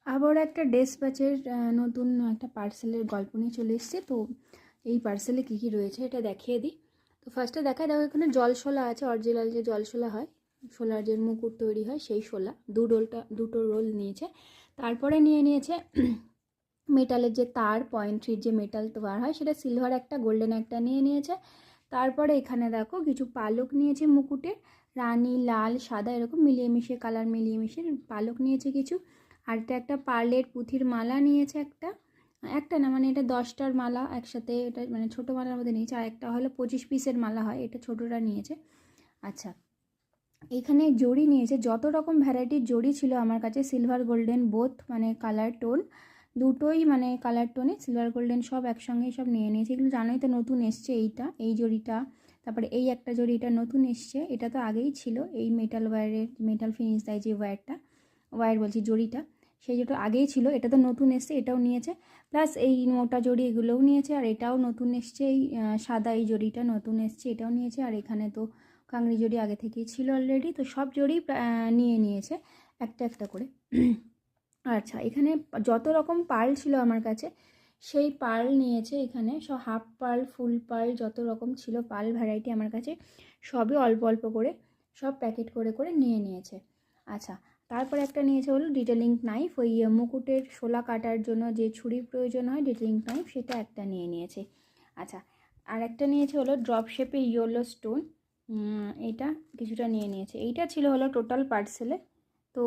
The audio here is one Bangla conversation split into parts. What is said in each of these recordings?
আবার একটা ডেসপ্যাচের নতুন একটা পার্সেলের গল্প নিয়ে চলে এসেছে। তো এই পার্সেলে কী কী রয়েছে এটা দেখিয়ে দিই। তো ফার্স্টে দেখায়, দেখো এখানে জলশোলা আছে, অরিজিনাল যে জলশোলা হয়, শোলার যে মুকুট তৈরি হয় সেই শোলা, দুটো রোল নিয়েছে। তারপরে নিয়ে নিয়েছে মেটালের যে তার, পয়েন্ট থ্রির যে মেটাল তার হয় সেটা সিলভার একটা, গোল্ডেন একটা নিয়ে নিয়েছে। তারপরে এখানে দেখো কিছু পালক নিয়েছে মুকুটের, রানী, লাল, সাদা এরকম মিলিয়ে মিশিয়ে, কালার মিলিয়ে মিশিয়ে পালক নিয়েছে কিছু। আর এটা একটা পার্লের পুঁথির মালা নিয়েছে একটা না, মানে এটা 10টার মালা একসাথে, এটা মানে ছোটো মালার মধ্যে নিয়েছে। আর একটা হলো 25 পিসের মালা হয়, এটা ছোটোটা নিয়েছে। আচ্ছা, এখানে জড়ি নিয়েছে, যত রকম ভ্যারাইটির জড়ি ছিল আমার কাছে, সিলভার গোল্ডেন বোথ, মানে কালার টোন দুটোই, মানে কালার টোনে সিলভার গোল্ডেন সব একসঙ্গেই সব নিয়ে নিয়েছে। এগুলো জানোই তো, নতুন এসছে এই জড়িটা। তারপরে এই একটা জড়ি, এটা নতুন এসছে, এটা তো আগেই ছিল। এই মেটাল ওয়্যারের, মেটাল ফিনিশ দেয় যে ওয়্যার বলছি জড়িটা, সেই জড়িটা আগেই ছিল, এটা তো নতুন এসছে, এটাও নিয়েছে। প্লাস এই মোটা জড়ি এগুলোও নিয়েছে, আর এটাও নতুন এসছে, এই সাদা এই জড়িটা নতুন এসছে, এটাও নিয়েছে। আর এখানে তো কাংড়ি জড়ি আগে থেকেই ছিল অলরেডি, তো সব জড়ি নিয়ে নিয়েছে একটা একটা করে। আচ্ছা, এখানে যত রকম পার্ল ছিল আমার কাছে সেই পার্ল নিয়েছে। এখানে সব হাফ পার্ল, ফুল পার্ল, যত রকম ছিল পার্ল ভ্যারাইটি আমার কাছে, সবই অল্প অল্প করে সব প্যাকেট করে করে নিয়ে নিয়েছে। আচ্ছা, তারপরে একটা নিয়েছে হলো ডিটেলিং নাইফ, ওই মুকুটের শোলা কাটার জন্য যে ছুরির প্রয়োজন হয়, ডিটেলিং নাইফ, সেটা একটা নিয়ে নিয়েছে। আচ্ছা, আর একটা নিয়েছে হলো ড্রপ শেপে ইয়েলো স্টোন, এটা কিছুটা নিয়ে নিয়েছে। এইটা ছিল হলো টোটাল পার্সেলে। তো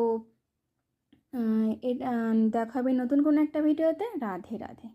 এটা দেখাবে নতুন কোনো একটা ভিডিওতে। রাধে রাধে।